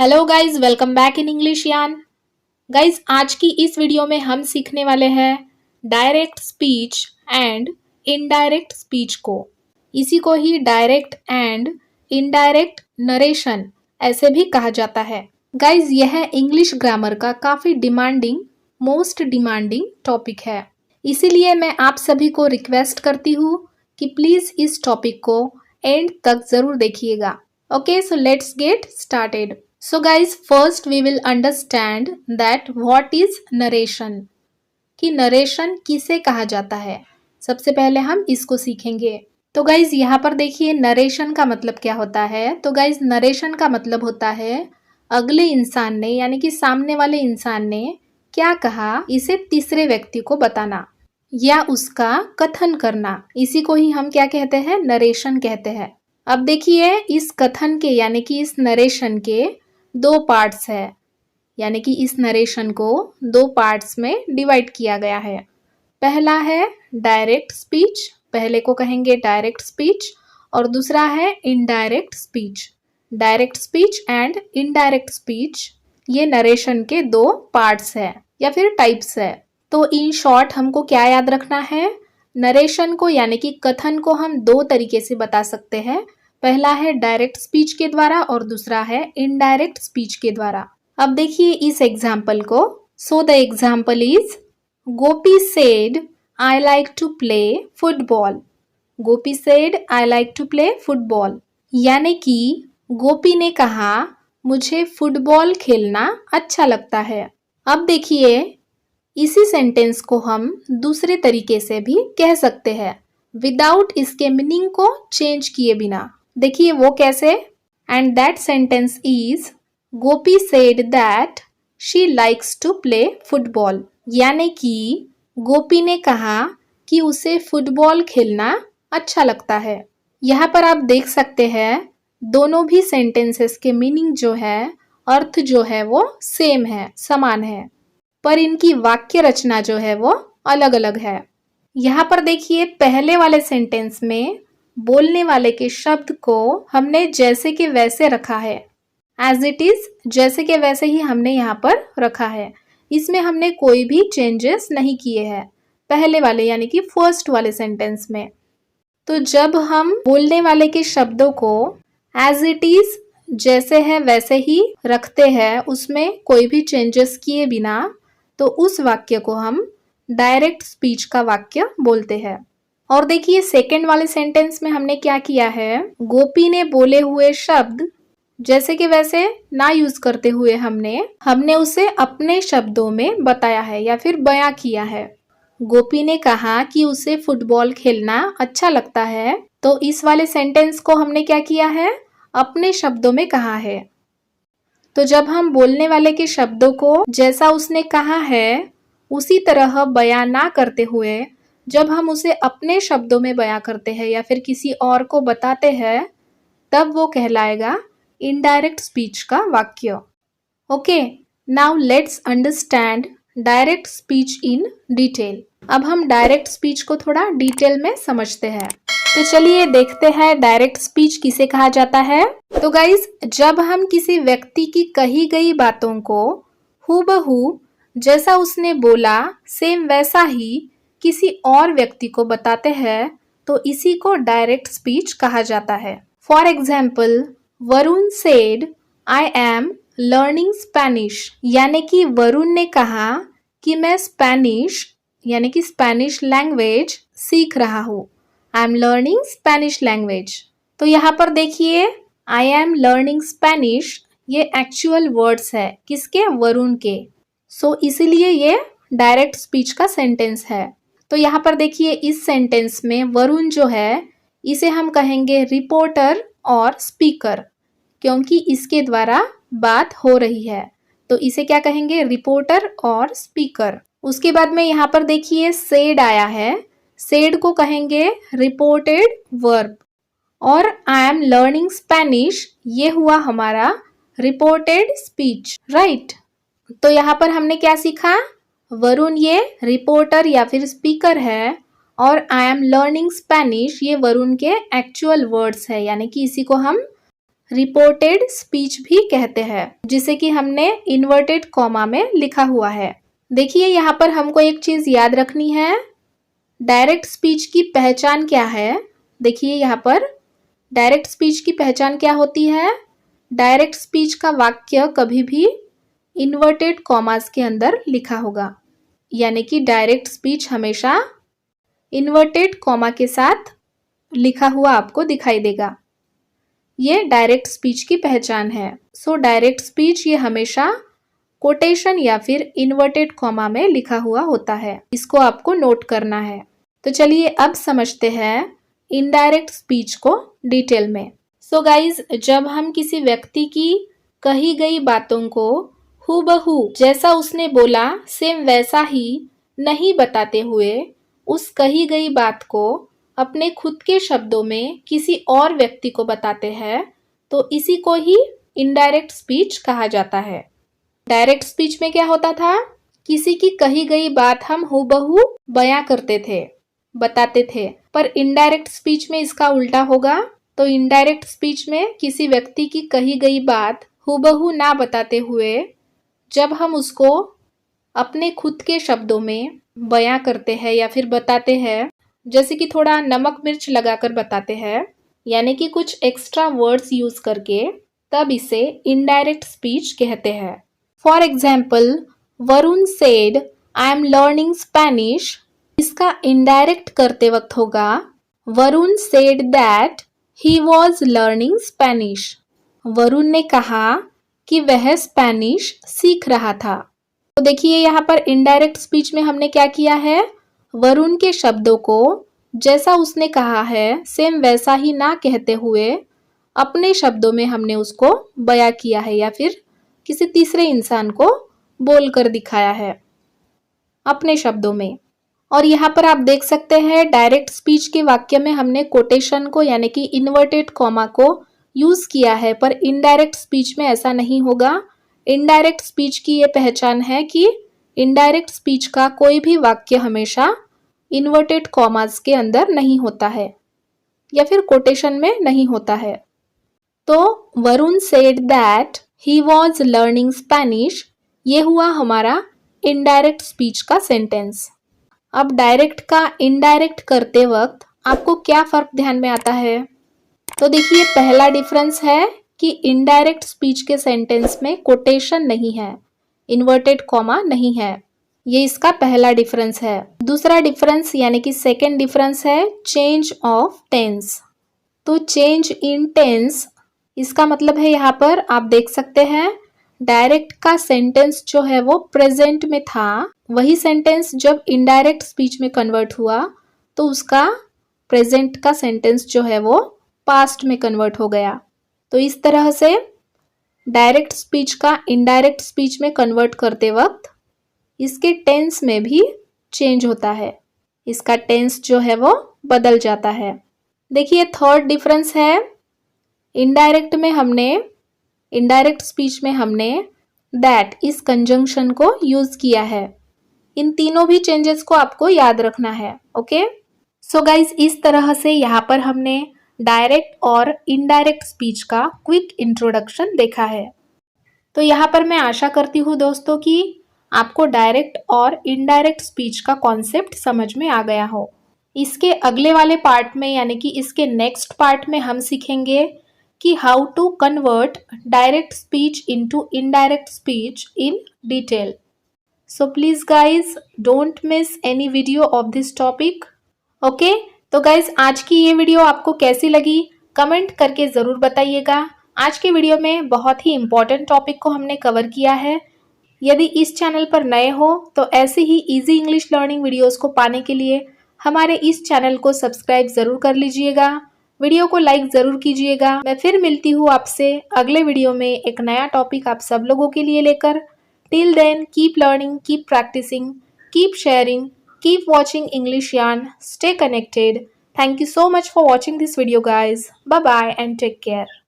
Hello guys, welcome back in English यान। Guys, आज की इस वीडियो में हम सीखने वाले हैं direct speech and indirect speech को। इसी को ही डायरेक्ट एंड इनडायरेक्ट नरेशन ऐसे भी कहा जाता है। गाइज, यह इंग्लिश ग्रामर का काफी मोस्ट डिमांडिंग टॉपिक है। इसीलिए मैं आप सभी को रिक्वेस्ट करती हूँ कि प्लीज इस टॉपिक को एंड तक जरूर देखिएगा। Okay, so let's get started. So guys, first we will understand that what is narration, कि नरेशन किसे कहा जाता है। सबसे पहले हम इसको सीखेंगे। तो गाइज यहाँ पर देखिए नरेशन का मतलब क्या होता है। तो गाइज नरेशन का मतलब होता है अगले इंसान ने यानी कि सामने वाले इंसान ने क्या कहा इसे तीसरे व्यक्ति को बताना या उसका कथन करना। इसी को ही हम क्या कहते हैं, नरेशन कहते हैं। अब देखिए इस कथन के यानी कि इस नरेशन के दो पार्ट्स है, यानी कि इस नरेशन को दो पार्ट्स में डिवाइड किया गया है। पहला है डायरेक्ट स्पीच, पहले को कहेंगे डायरेक्ट स्पीच, और दूसरा है indirect speech. Direct speech and indirect speech ये नरेशन के दो पार्ट्स है या फिर टाइप्स है। तो इन शॉर्ट हमको क्या याद रखना है, नरेशन को यानी कि कथन को हम दो तरीके से बता सकते हैं। पहला है डायरेक्ट स्पीच के द्वारा और दूसरा है इनडायरेक्ट स्पीच के द्वारा। अब देखिए इस एग्जाम्पल को। So the example is Gopi said I like to play football. Gopi said I like to play football, यानी कि गोपी ने कहा मुझे फुटबॉल खेलना अच्छा लगता है। अब देखिए इसी सेंटेंस को हम दूसरे तरीके से भी कह सकते हैं विदाउट इसके मीनिंग को चेंज किए बिना। देखिए वो कैसे। And that sentence is Gopi said that she likes to play football, यानी कि गोपी ने कहा कि उसे फुटबॉल खेलना अच्छा लगता है। यहाँ पर आप देख सकते हैं दोनों भी सेंटेंसेस के मीनिंग जो है, अर्थ जो है वो सेम है, समान है, पर इनकी वाक्य रचना जो है वो अलग अलग है। यहाँ पर देखिए पहले वाले सेंटेंस में बोलने वाले के शब्द को हमने जैसे के वैसे रखा है, एज इट इज, जैसे के वैसे ही हमने यहाँ पर रखा है। इसमें हमने कोई भी चेंजेस नहीं किए हैं पहले वाले यानी कि फर्स्ट वाले सेंटेंस में। तो जब हम बोलने वाले के शब्दों को एज इट इज, जैसे है वैसे ही रखते हैं, उसमें कोई भी चेंजेस किए बिना, तो उस वाक्य को हम डायरेक्ट स्पीच का वाक्य बोलते हैं। और देखिए सेकंड वाले सेंटेंस में हमने क्या किया है, गोपी ने बोले हुए शब्द जैसे कि वैसे ना यूज करते हुए हमने उसे अपने शब्दों में बताया है या फिर बयां किया है। गोपी ने कहा कि उसे फुटबॉल खेलना अच्छा लगता है, तो इस वाले सेंटेंस को हमने क्या किया है, अपने शब्दों में कहा है। तो जब हम बोलने वाले के शब्दों को जैसा उसने कहा है उसी तरह बयां ना करते हुए जब हम उसे अपने शब्दों में बयां करते हैं या फिर किसी और को बताते हैं, तब वो कहलाएगा इनडायरेक्ट स्पीच का वाक्य। Okay, now let's understand direct speech in detail. अब हम डायरेक्ट स्पीच को थोड़ा डिटेल में समझते हैं। तो चलिए देखते हैं डायरेक्ट स्पीच किसे कहा जाता है। तो गाइज, जब हम किसी व्यक्ति की कही गई बातों को हूबहू जैसा उसने बोला सेम वैसा ही किसी और व्यक्ति को बताते हैं, तो इसी को डायरेक्ट स्पीच कहा जाता है। For example, Varun said I am learning Spanish, यानी कि वरुण ने कहा कि मैं स्पेनिश यानी कि स्पेनिश लैंग्वेज सीख रहा हूँ। I am learning Spanish language. तो यहाँ पर देखिए आई एम लर्निंग स्पेनिश ये एक्चुअल वर्ड्स है किसके, वरुण के। सो इसीलिए ये डायरेक्ट स्पीच का सेंटेंस है। तो यहाँ पर देखिए इस सेंटेंस में वरुण जो है इसे हम कहेंगे रिपोर्टर और स्पीकर, क्योंकि इसके द्वारा बात हो रही है, तो इसे क्या कहेंगे, रिपोर्टर और स्पीकर। उसके बाद में यहाँ पर देखिए सेड आया है, सेड को कहेंगे रिपोर्टेड वर्ब, और आई एम लर्निंग स्पेनिश ये हुआ हमारा रिपोर्टेड स्पीच, राइट। तो यहाँ पर हमने क्या सीखा, वरुण ये रिपोर्टर या फिर स्पीकर है और आई एम लर्निंग स्पेनिश ये वरुण के एक्चुअल वर्ड्स है, यानी कि इसी को हम रिपोर्टेड स्पीच भी कहते हैं, जिसे कि हमने इन्वर्टेड कॉमा में लिखा हुआ है। देखिए यहाँ पर हमको एक चीज याद रखनी है, डायरेक्ट स्पीच की पहचान क्या है। देखिए यहाँ पर डायरेक्ट स्पीच की पहचान क्या होती है। डायरेक्ट स्पीच का वाक्य कभी भी इन्वर्टेड कॉमास के अंदर लिखा होगा, यानी कि डायरेक्ट स्पीच हमेशा इन्वर्टेड कॉमा के साथ लिखा हुआ आपको दिखाई देगा। ये डायरेक्ट स्पीच की पहचान है। सो डायरेक्ट स्पीच ये हमेशा कोटेशन या फिर इन्वर्टेड कॉमा में लिखा हुआ होता है, इसको आपको नोट करना है। तो चलिए अब समझते हैं इनडायरेक्ट स्पीच को डिटेल में। सो गाइज, जब हम किसी व्यक्ति की कही गई बातों को हूबहू जैसा उसने बोला सेम वैसा ही नहीं बताते हुए उस कही गई बात को अपने खुद के शब्दों में किसी और व्यक्ति को बताते हैं, तो इसी को ही इनडायरेक्ट स्पीच कहा जाता है। डायरेक्ट स्पीच में क्या होता था, किसी की कही गई बात हम हूबहू बयां करते थे, बताते थे, पर इनडायरेक्ट स्पीच में इसका उल्टा होगा। तो इनडायरेक्ट स्पीच में किसी व्यक्ति की कही गई बात हूबहू ना बताते हुए जब हम उसको अपने खुद के शब्दों में बयां करते हैं या फिर बताते हैं, जैसे कि थोड़ा नमक मिर्च लगाकर बताते हैं, यानी कि कुछ एक्स्ट्रा वर्ड्स यूज करके, तब इसे इनडायरेक्ट स्पीच कहते हैं। For example, Varun said I am learning Spanish. इसका इनडायरेक्ट करते वक्त होगा Varun said that he was learning Spanish. Varun ने कहा कि वह स्पेनिश सीख रहा था। तो देखिए यहाँ पर इनडायरेक्ट स्पीच में हमने क्या किया है, वरुण के शब्दों को जैसा उसने कहा है सेम वैसा ही ना कहते हुए अपने शब्दों में हमने उसको बयां किया है या फिर किसी तीसरे इंसान को बोलकर दिखाया है अपने शब्दों में। और यहाँ पर आप देख सकते हैं डायरेक्ट स्पीच के वाक्य में हमने कोटेशन को यानी कि इन्वर्टेड कॉमा को यूज किया है, पर इनडायरेक्ट स्पीच में ऐसा नहीं होगा। इनडायरेक्ट स्पीच की ये पहचान है कि इनडायरेक्ट स्पीच का कोई भी वाक्य हमेशा इन्वर्टेड कॉमास के अंदर नहीं होता है या फिर कोटेशन में नहीं होता है। तो Varun said that he was learning Spanish, ये हुआ हमारा इनडायरेक्ट स्पीच का सेंटेंस। अब डायरेक्ट का इनडायरेक्ट करते वक्त आपको क्या फर्क ध्यान में आता है, तो देखिए पहला डिफरेंस है कि इनडायरेक्ट स्पीच के सेंटेंस में कोटेशन नहीं है, इन्वर्टेड कॉमा नहीं है, ये इसका पहला डिफरेंस है। दूसरा डिफरेंस यानी कि सेकेंड डिफरेंस है चेंज ऑफ टेंस। तो चेंज इन टेंस इसका मतलब है यहाँ पर आप देख सकते हैं डायरेक्ट का सेंटेंस जो है वो प्रेजेंट में था, वही सेंटेंस जब इनडायरेक्ट स्पीच में कन्वर्ट हुआ तो उसका प्रेजेंट का सेंटेंस जो है वो पास्ट में कन्वर्ट हो गया। तो इस तरह से डायरेक्ट स्पीच का इनडायरेक्ट स्पीच में कन्वर्ट करते वक्त इसके टेंस में भी चेंज होता है, इसका टेंस जो है वो बदल जाता है। देखिए थर्ड डिफरेंस है इनडायरेक्ट स्पीच में हमने दैट इस कंजंक्शन को यूज किया है। इन तीनों भी चेंजेस को आपको याद रखना है। ओके, सो गाइज इस तरह से यहाँ पर हमने डायरेक्ट और इनडायरेक्ट स्पीच का क्विक इंट्रोडक्शन देखा है। तो यहाँ पर मैं आशा करती हूँ दोस्तों कि आपको डायरेक्ट और इनडायरेक्ट स्पीच का कॉन्सेप्ट समझ में आ गया हो। इसके अगले वाले पार्ट में यानी कि इसके नेक्स्ट पार्ट में हम सीखेंगे कि how to convert direct speech into indirect speech in detail. So please guys don't miss any video of this topic. Okay, तो गाइज आज की ये वीडियो आपको कैसी लगी कमेंट करके ज़रूर बताइएगा। आज के वीडियो में बहुत ही इम्पोर्टेंट टॉपिक को हमने कवर किया है। यदि इस चैनल पर नए हो तो ऐसे ही इजी इंग्लिश लर्निंग वीडियोस को पाने के लिए हमारे इस चैनल को सब्सक्राइब ज़रूर कर लीजिएगा, वीडियो को लाइक ज़रूर कीजिएगा। मैं फिर मिलती हूँ आपसे अगले वीडियो में एक नया टॉपिक आप सब लोगों के लिए लेकर। Till then keep learning, keep practising, keep sharing, keep watching English Yarn, stay connected. Thank you so much for watching this video guys. Bye bye and take care.